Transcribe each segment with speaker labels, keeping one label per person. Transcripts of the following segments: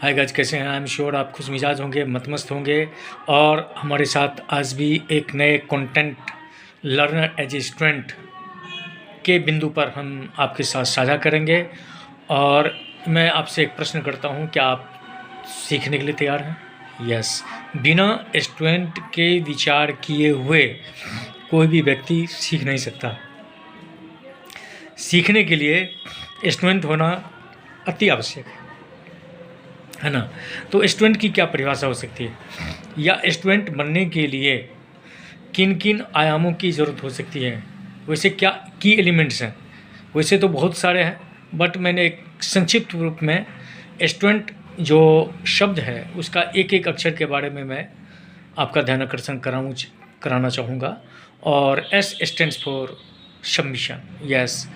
Speaker 1: Hi guys, कैसे हैं? I am sure आप खुश मिजाज होंगे, मतमस्त होंगे। और हमारे साथ आज भी एक नए content learner as a student के बिंदु पर हम आपके साथ साझा करेंगे। और मैं आपसे एक प्रश्न करता हूं, क्या आप सीखने के लिए तैयार हैं? यस। बिना स्टूडेंट के विचार किए हुए कोई भी व्यक्ति सीख नहीं सकता। सीखने के लिए स्टूडेंट होना अति आवश्यक है ना। तो स्टूडेंट की क्या परिभाषा हो सकती है, या स्टूडेंट बनने के लिए किन किन आयामों की ज़रूरत हो सकती है? वैसे क्या की एलिमेंट्स हैं? वैसे तो बहुत सारे हैं, बट मैंने एक संक्षिप्त रूप में स्टूडेंट जो शब्द है उसका एक एक अक्षर के बारे में मैं आपका ध्यान आकर्षण कराना चाहूँगा। और S stands for submission. Yes,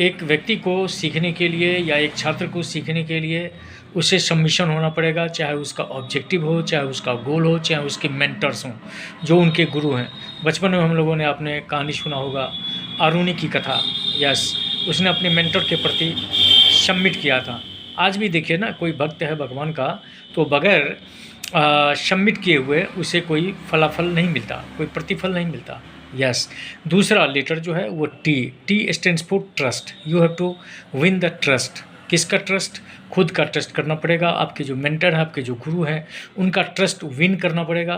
Speaker 1: एक व्यक्ति को सीखने के लिए या एक छात्र को सीखने के लिए उसे सबमिशन होना पड़ेगा, चाहे उसका ऑब्जेक्टिव हो, चाहे उसका गोल हो, चाहे उसके मेंटर्स हों जो उनके गुरु हैं। बचपन में हम लोगों ने आपने कहानी सुना होगा, आरुणि की कथा। यस, उसने अपने मेंटर के प्रति सबमिट किया था। आज भी देखिए ना, कोई भक्त है भगवान का तो बगैर सबमिट किए हुए उसे कोई फलाफल नहीं मिलता, कोई प्रतिफल नहीं मिलता। यस। दूसरा लेटर जो है वो T stands for trust. You have to win the trust. किसका ट्रस्ट? खुद का ट्रस्ट करना पड़ेगा। आपके जो मेंटर हैं, आपके जो गुरु हैं, उनका ट्रस्ट विन करना पड़ेगा,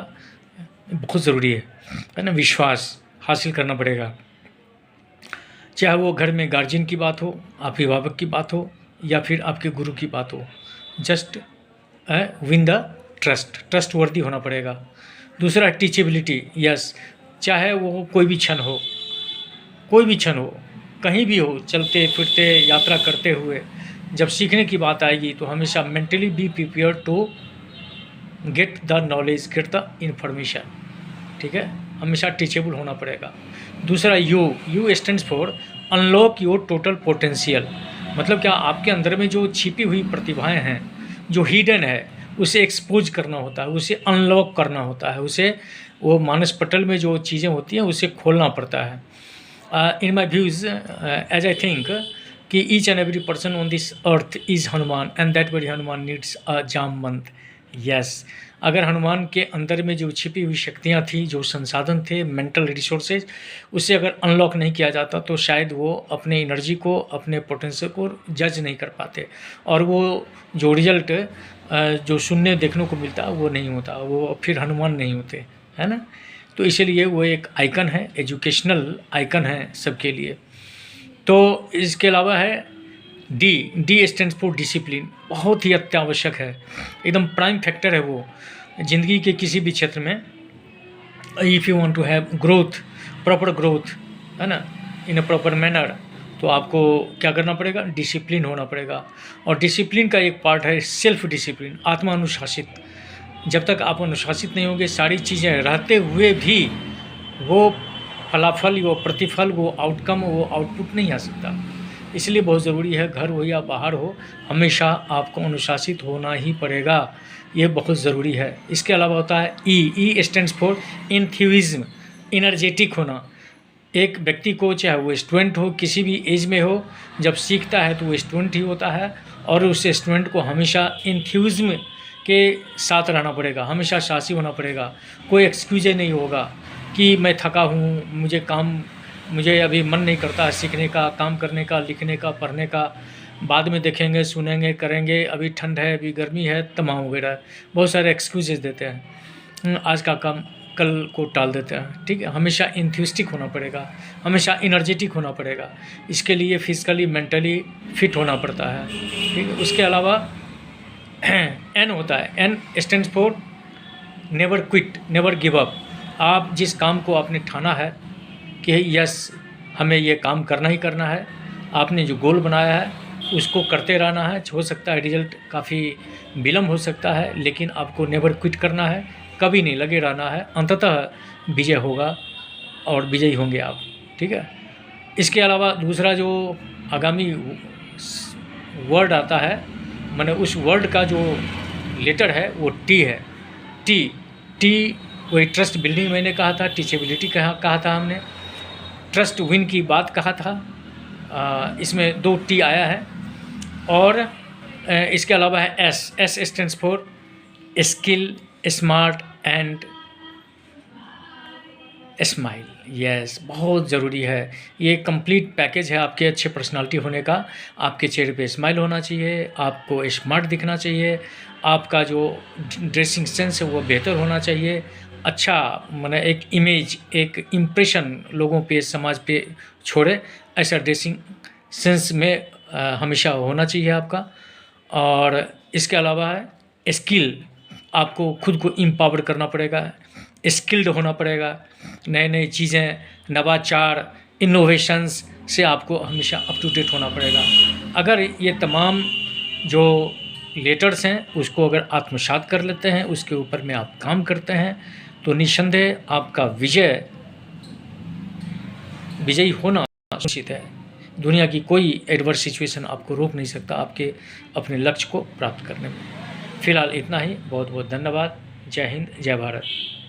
Speaker 1: बहुत ज़रूरी है ना। विश्वास हासिल करना पड़ेगा, चाहे वो घर में गार्जियन की बात हो, अभिभावक की बात हो, या फिर आपके गुरु की बात हो। जस्ट विन द ट्रस्ट वर्दी होना पड़ेगा। दूसरा टीचेबिलिटी। यस, चाहे वो कोई भी क्षण हो, कहीं भी हो, चलते फिरते यात्रा करते हुए, जब सीखने की बात आएगी तो हमेशा mentally be prepare to get the knowledge, get the information. ठीक है, हमेशा टीचेबल होना पड़ेगा। दूसरा U stands for unlock your total potential. मतलब क्या, आपके अंदर में जो छिपी हुई प्रतिभाएं हैं, जो हिडन है, उसे एक्सपोज करना होता है, उसे अनलॉक करना होता है, उसे वो मानस पटल में जो चीज़ें होती हैं उसे खोलना पड़ता है। In my views, as I think कि each and every person on this earth is Hanuman, and that very Hanuman needs a Jamwant. Yes, अगर हनुमान के अंदर में जो छिपी हुई शक्तियाँ थी, जो संसाधन थे, मेंटल रिसोर्सेज, उसे अगर अनलॉक नहीं किया जाता तो शायद वो अपने एनर्जी को, अपने पोटेंशियल को जज नहीं कर पाते, और वो जो रिजल्ट जो सुनने देखने को मिलता वो नहीं होता, वो फिर हनुमान नहीं होते, है ना। तो इसलिए वो एक आइकन है, एजुकेशनल आइकन है सबके लिए। तो इसके अलावा है डी स्टैंड्स फॉर डिसिप्लिन। बहुत ही अत्यावश्यक है, एकदम प्राइम फैक्टर है वो ज़िंदगी के किसी भी क्षेत्र में। If you want to have growth, proper growth, है ना, इन अ प्रॉपर मैनर, तो आपको क्या करना पड़ेगा? डिसिप्लिन होना पड़ेगा। और डिसिप्लिन का एक पार्ट है सेल्फ डिसिप्लिन, आत्मा अनुशासित। जब तक आप अनुशासित नहीं होंगे, सारी चीज़ें रहते हुए भी वो फलाफल, वो प्रतिफल, वो आउटकम, वो आउटपुट नहीं आ सकता। इसलिए बहुत ज़रूरी है, घर हो या बाहर हो, हमेशा आपको अनुशासित होना ही पड़ेगा, ये बहुत ज़रूरी है। इसके अलावा होता है ई स्टैंड्स फॉर एंथुसिज्म, एनर्जेटिक होना। एक व्यक्ति को, चाहे वो स्टूडेंट हो, किसी भी एज में हो, जब सीखता है तो वो स्टूडेंट ही होता है, और उस स्टूडेंट को हमेशा एंथुसिज्म के साथ रहना पड़ेगा, हमेशा साहसी होना पड़ेगा। कोई एक्सक्यूज नहीं होगा कि मैं थका हूँ, मुझे अभी मन नहीं करता है सीखने का, काम करने का, लिखने का, पढ़ने का, बाद में देखेंगे, सुनेंगे, करेंगे, अभी ठंड है, अभी गर्मी है, तमाम वगैरह बहुत सारे एक्सक्यूजेस देते हैं। आज का काम कल को टाल देते हैं। ठीक है, हमेशा एंथुसिस्टिक होना पड़ेगा, हमेशा एनर्जेटिक होना पड़ेगा। इसके लिए फिजिकली, मेंटली फिट होना पड़ता है। ठीक है, उसके अलावा एन होता है, N stands for never quit, never give up. आप जिस काम को आपने ठाना है कि यस हमें ये काम करना ही करना है, आपने जो गोल बनाया है उसको करते रहना है। हो सकता है रिजल्ट काफ़ी विलम्ब हो सकता है, लेकिन आपको नेवर क्विट करना है, कभी नहीं लगे रहना है, अंततः विजय होगा और विजयी होंगे आप। ठीक है, इसके अलावा दूसरा जो आगामी वर्ड आता है, माने उस वर्ड का जो लेटर है वो टी है। टी वही ट्रस्ट बिल्डिंग मैंने कहा था, टीचेबिलिटी कहा था हमने, ट्रस्ट विन की बात कहा था। इसमें 2 टी आया है। और इसके अलावा है S, S stands for skill, smart and smile. Yes, बहुत ज़रूरी है। ये कंप्लीट पैकेज है आपके अच्छे पर्सनालिटी होने का। आपके चेहरे पे स्माइल होना चाहिए, आपको स्मार्ट दिखना चाहिए, आपका जो ड्रेसिंग सेंस है वो बेहतर होना चाहिए, अच्छा माने एक इमेज, एक इम्प्रेशन लोगों पे, समाज पे छोड़े, ऐसा ड्रेसिंग सेंस में हमेशा होना चाहिए आपका। और इसके अलावा है स्किल, आपको खुद को एम्पावर करना पड़ेगा, स्किल्ड होना पड़ेगा, नए नई चीज़ें, नवाचार, इनोवेशंस से आपको हमेशा अप टू डेट होना पड़ेगा। अगर ये तमाम जो लेटर्स हैं उसको अगर आत्मसात कर लेते हैं, उसके ऊपर में आप काम करते हैं, तो निस्संदेह आपका विजयी होना निश्चित है। दुनिया की कोई एडवर्स सिचुएशन आपको रोक नहीं सकता आपके अपने लक्ष्य को प्राप्त करने में। फ़िलहाल इतना ही। बहुत बहुत धन्यवाद। जय हिंद, जय भारत।